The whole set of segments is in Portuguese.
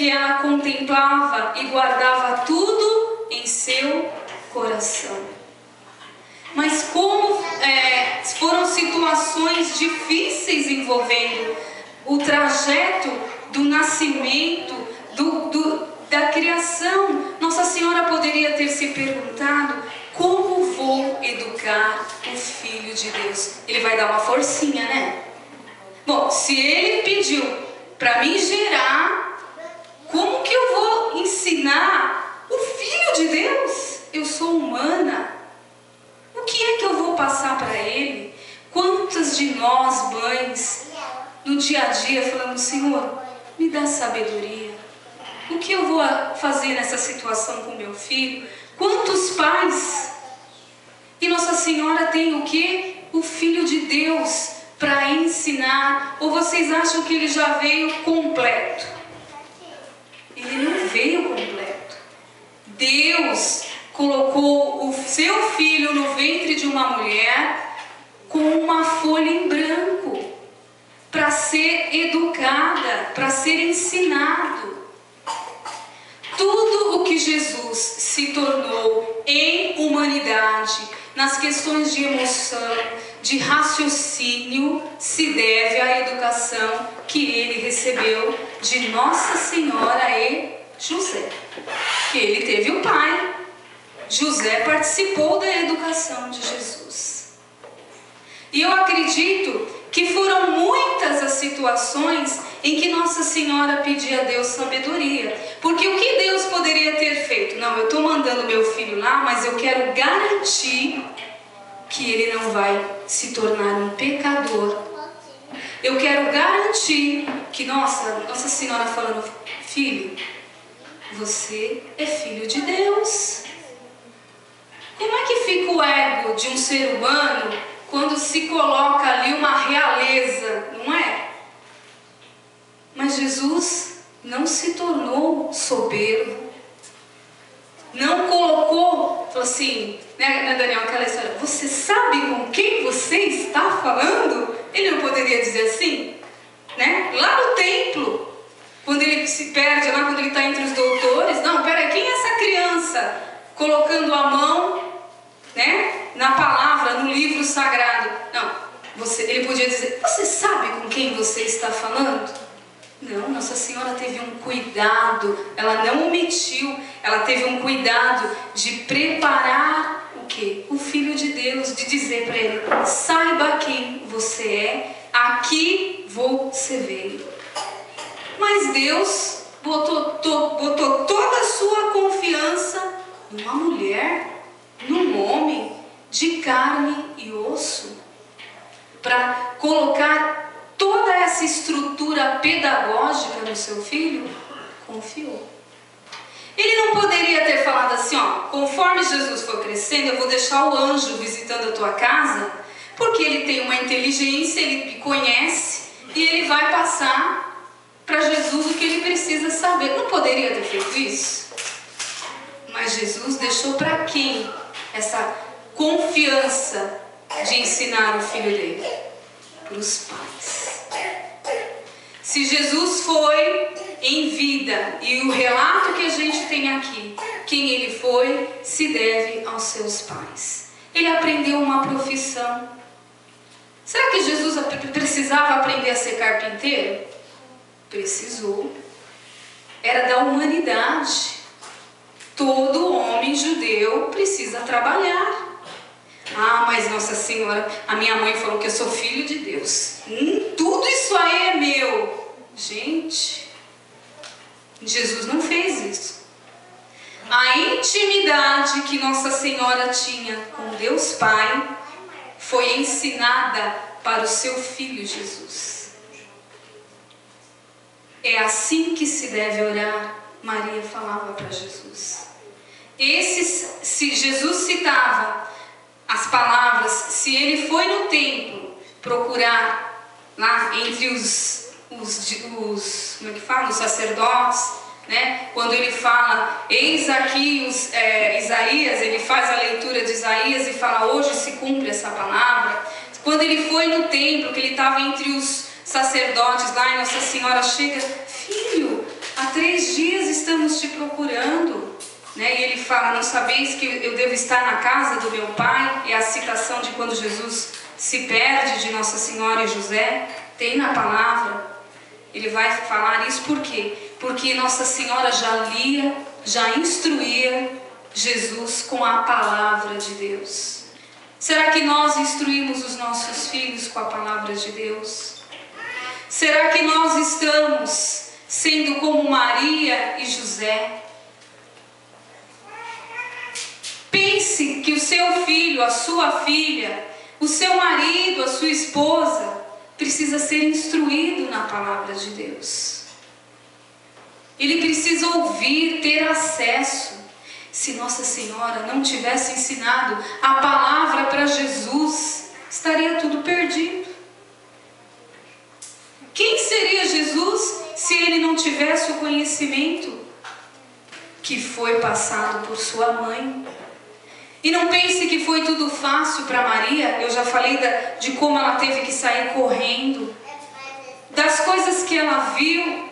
porque ela contemplava e guardava tudo em seu coração. Mas como foram situações difíceis envolvendo o trajeto do nascimento, da criação, Nossa Senhora poderia ter se perguntado: como vou educar o Filho de Deus? Ele vai dar uma forcinha, né? Bom, se ele pediu para mim gerar, como que eu vou ensinar o Filho de Deus? Eu sou humana. O que é que eu vou passar para ele? Quantas de nós, mães, no dia a dia falamos: Senhor, me dá sabedoria. O que eu vou fazer nessa situação com meu filho? Quantos pais? E Nossa Senhora tem o quê? O Filho de Deus para ensinar. Ou vocês acham que ele já veio completo? Ele não veio completo. Deus colocou o seu filho no ventre de uma mulher com uma folha em branco para ser educada, para ser ensinado. Tudo o que Jesus se tornou em humanidade, nas questões de emoção, de raciocínio, se deve à educação que ele recebeu de Nossa Senhora e José. Que ele teve o pai. José participou da educação de Jesus. E eu acredito que foram muitas as situações em que Nossa Senhora pedia a Deus sabedoria. Porque o que Deus poderia ter feito? Não, eu estou mandando meu filho lá, mas eu quero garantir que ele não vai se tornar um pecador. Eu quero garantir que, Nossa Senhora falando: filho, você é filho de Deus. Como é que fica o ego de um ser humano quando se coloca ali uma realeza, não é? Mas Jesus não se tornou soberbo. Não colocou, falou assim, né, Daniel, aquela história: você sabe com quem você está falando? Ele não poderia dizer assim, né? Lá no templo, quando ele se perde, lá quando ele está entre os doutores: não, peraí, quem é essa criança? Colocando a mão, né, na palavra, no livro sagrado. Não, ele podia dizer: você sabe com quem você está falando? Não, Nossa Senhora teve um cuidado, ela não omitiu, ela teve um cuidado de preparar o quê? O Filho de Deus, de dizer para ele: saiba quem você é, aqui você veio. Mas Deus botou toda a sua confiança numa mulher, num homem de carne e osso, para colocar toda essa estrutura pedagógica no seu filho. Confiou. Ele não poderia ter falado assim: ó, conforme Jesus for crescendo, eu vou deixar o anjo visitando a tua casa, porque ele tem uma inteligência, ele me conhece e ele vai passar para Jesus o que ele precisa saber. Não poderia ter feito isso? Mas Jesus deixou para quem essa confiança de ensinar o filho dele? Para os pais. Se Jesus foi em vida, e o relato que a gente tem aqui, quem ele foi, se deve aos seus pais. Ele aprendeu uma profissão. Será que Jesus precisava aprender a ser carpinteiro? Precisou. Era da humanidade. Todo homem judeu precisa trabalhar. Ah, mas Nossa Senhora, a minha mãe falou que eu sou filho de Deus. Tudo isso aí é meu. Gente, Jesus não fez isso. A intimidade que Nossa Senhora tinha com Deus Pai foi ensinada para o seu Filho Jesus. É assim que se deve orar, Maria falava para Jesus. Se Jesus citava as palavras, se ele foi no templo procurar lá entre os como é que fala? Os sacerdotes, né? Quando ele fala: eis aqui Isaías, ele faz a leitura de Isaías e fala: hoje se cumpre essa palavra. Quando ele foi no templo, que ele estava entre os sacerdotes lá, e Nossa Senhora chega: filho, há 3 dias estamos te procurando, né? E ele fala, não sabeis que eu devo estar na casa do meu pai? É a citação de quando Jesus se perde de Nossa Senhora e José, tem na palavra. Ele vai falar isso por quê? Porque Nossa Senhora já instruía Jesus com a palavra de Deus. Será que nós instruímos os nossos filhos com a palavra de Deus? Será que nós estamos sendo como Maria e José? Pense que o seu filho, a sua filha, o seu marido, a sua esposa, precisa ser instruído na palavra de Deus. Ele precisa ouvir, ter acesso. Se Nossa Senhora não tivesse ensinado a palavra para Jesus, estaria tudo perdido. Quem seria Jesus se ele não tivesse o conhecimento que foi passado por sua mãe? E não pense que foi tudo fácil para Maria. Eu já falei de como ela teve que sair correndo, das coisas que ela viu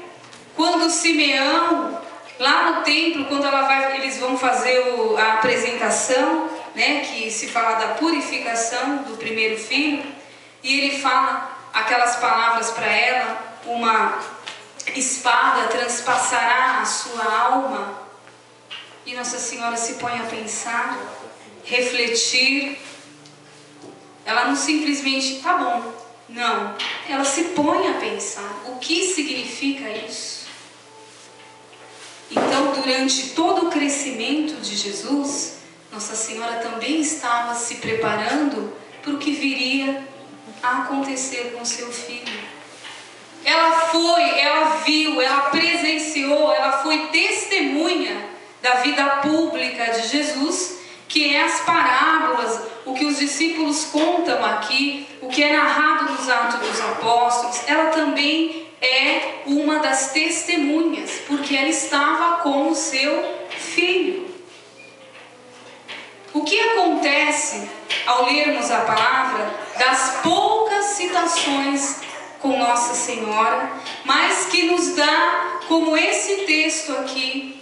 quando Simeão, lá no templo, quando eles vão fazer a apresentação, né, que se fala da purificação do primeiro filho, e ele fala aquelas palavras para ela: uma espada transpassará a sua alma. E Nossa Senhora se põe a pensar, refletir. Ela não simplesmente, tá bom, não. Ela se põe a pensar, o que significa isso? Então, durante todo o crescimento de Jesus, Nossa Senhora também estava se preparando para o que viria a acontecer com seu filho. Ela foi, ela viu, ela presenciou, ela foi testemunha da vida pública de Jesus, que é as parábolas, o que os discípulos contam aqui, o que é narrado nos Atos dos Apóstolos. Ela também é uma das testemunhas, porque ela estava com o seu filho. O que acontece ao lermos a palavra, das poucas citações com Nossa Senhora, mas que nos dá, como esse texto aqui,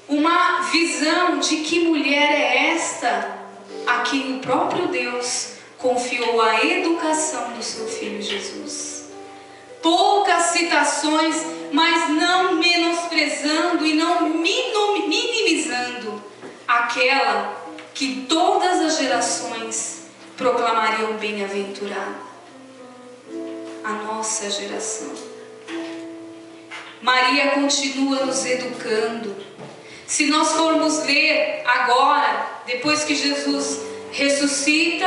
uma visão de que mulher é esta a quem o próprio Deus confiou a educação do seu filho Jesus. Poucas citações, mas não menosprezando e não minimizando aquela que todas as gerações proclamariam bem-aventurada. A nossa geração. Maria continua nos educando. Se nós formos ler agora, depois que Jesus ressuscita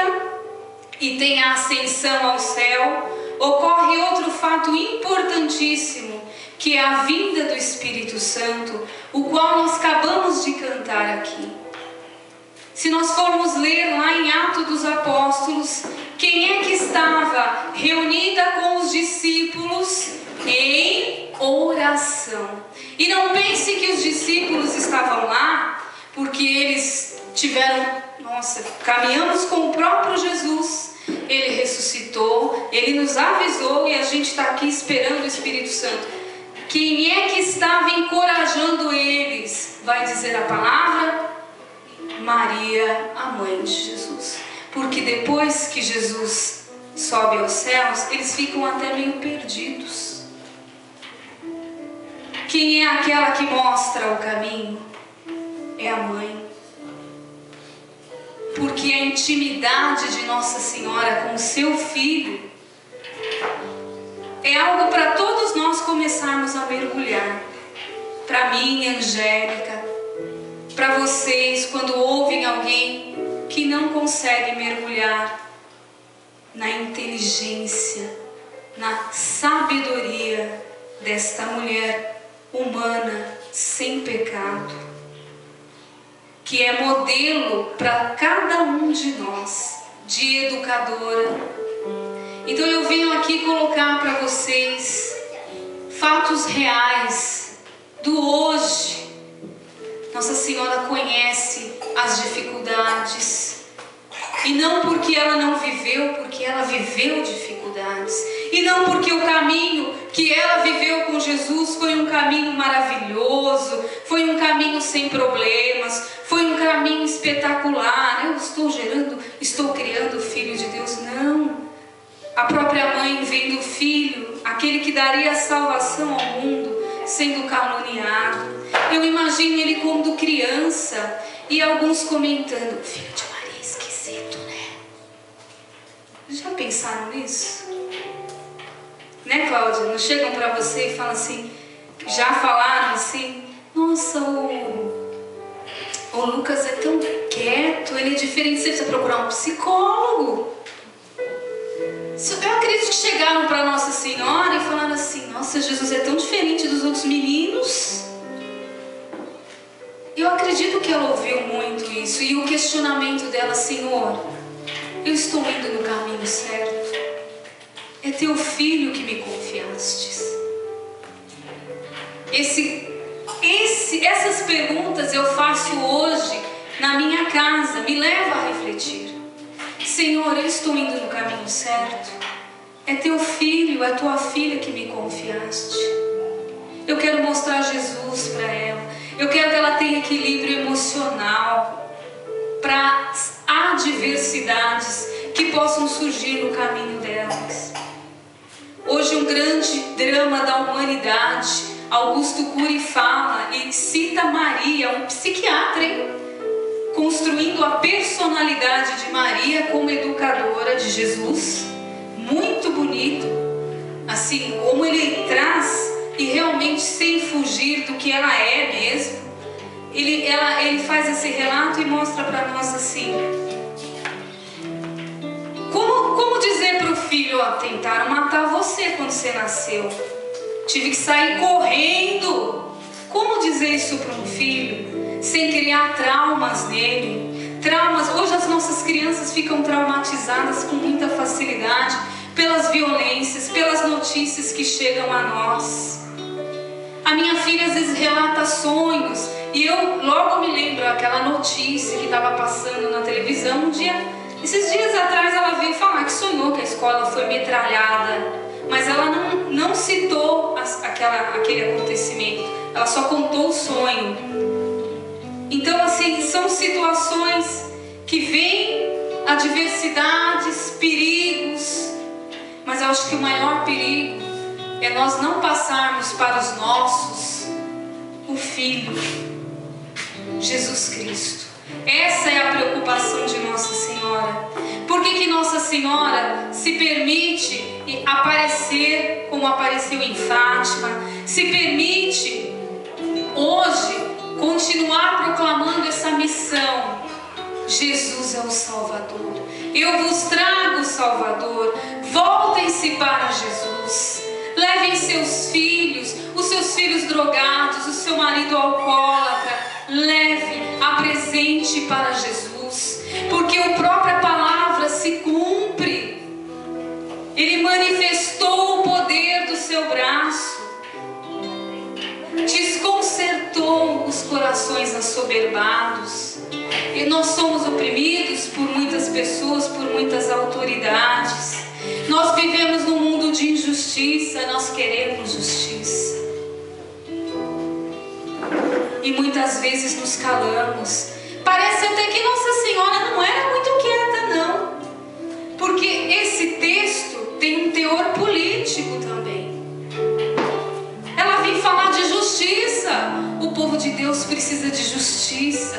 e tem a ascensão ao céu, ocorre outro fato importantíssimo, que é a vinda do Espírito Santo, o qual nós acabamos de cantar aqui. Se nós formos ler lá em Atos dos Apóstolos, quem é que estava reunida com os discípulos em oração? E não pense que os discípulos estavam lá porque eles tiveram, caminhamos com o próprio Jesus, ele ressuscitou, ele nos avisou e a gente está aqui esperando o Espírito Santo. Quem é que estava encorajando eles? Vai dizer a palavra? Maria, a mãe de Jesus. Porque depois que Jesus sobe aos céus, eles ficam até meio perdidos. Quem é aquela que mostra o caminho? É a mãe. Porque a intimidade de Nossa Senhora com o seu filho é algo para todos nós começarmos a mergulhar. Para mim, Angélica, para vocês, quando ouvem alguém que não consegue mergulhar na inteligência, na sabedoria desta mulher humana sem pecado, que é modelo para cada um de nós, de educadora. Então eu venho aqui colocar para vocês fatos reais do hoje. Nossa Senhora conhece as dificuldades, e não porque ela não viveu, porque ela viveu dificuldades. E não porque o caminho que ela viveu com Jesus foi um caminho maravilhoso, foi um caminho sem problemas, foi um caminho espetacular. Eu estou criando o Filho de Deus. Não. A própria mãe vendo o Filho, aquele que daria a salvação ao mundo, sendo caluniado. Eu imagino ele quando criança e alguns comentando: filho de Maria, esquisito, né? Já pensaram nisso? Né, Cláudia? Não chegam para você e falam assim, já falaram assim: nossa, o Lucas é tão quieto, ele é diferente, você precisa procurar um psicólogo. Eu acredito que chegaram para Nossa Senhora e falaram assim: nossa, Jesus é tão diferente dos outros meninos. Eu acredito que ela ouviu muito isso. E o questionamento dela: Senhor, eu estou indo no caminho certo? É teu filho que me confiastes. Essas perguntas eu faço hoje na minha casa. Me leva a refletir. Senhor, eu estou indo no caminho certo? É teu filho, é tua filha que me confiaste. Eu quero mostrar Jesus para ela. Eu quero que ela tenha equilíbrio emocional para adversidades que possam surgir no caminho delas. Hoje um grande drama da humanidade. Augusto Cury fala e cita Maria, um psiquiatra, construindo a personalidade de Maria como educadora de Jesus. Muito bonito, assim, como ele traz, e realmente sem fugir do que ela é mesmo. Ele faz esse relato e mostra para nós assim: como dizer para o filho: ó, tentaram matar você quando você nasceu, tive que sair correndo. Como dizer isso para um filho sem criar traumas nele? Traumas. Hoje as nossas crianças ficam traumatizadas com muita facilidade pelas violências, pelas notícias que chegam a nós. A minha filha às vezes relata sonhos, e eu logo me lembro aquela notícia que estava passando na televisão um dia. Esses dias atrás ela veio falar que sonhou que a escola foi metralhada, mas ela não citou aquele acontecimento, ela só contou o sonho. Então assim, são situações que vêm adversidades, perigos, mas eu acho que o maior perigo é nós não passarmos para os nossos o Filho, Jesus Cristo. Essa é a preocupação de Nossa Senhora. Por que Nossa Senhora se permite aparecer como apareceu em Fátima? Se permite hoje continuar proclamando essa missão: Jesus é o Salvador. Eu vos trago o Salvador. Voltem-se para Jesus. Levem seus filhos, os seus filhos drogados, o seu marido alcoólatra. Leve, apresente para Jesus, porque a própria palavra se cumpre. Ele manifestou o poder do seu braço, desconcertou os corações assoberbados. E nós somos oprimidos por muitas pessoas, por muitas autoridades. Nós vivemos num mundo de injustiça, nós queremos justiça. E muitas vezes nos calamos. Parece até que Nossa Senhora não era muito quieta, não. Porque esse texto tem um teor político também. Ela vem falar de justiça. O povo de Deus precisa de justiça.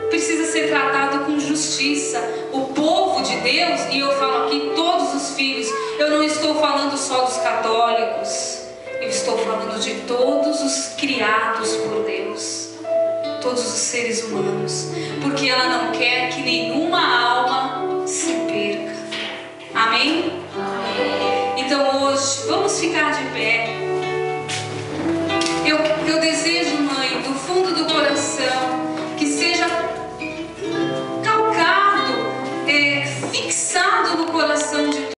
Precisa ser tratado com justiça. O povo de Deus, e eu falo aqui todos os filhos, eu não estou falando só dos católicos, eu estou falando de todos os criados por Deus, todos os seres humanos, porque ela não quer que nenhuma alma se perca. Amém? Amém. Então hoje, vamos ficar de pé. Eu desejo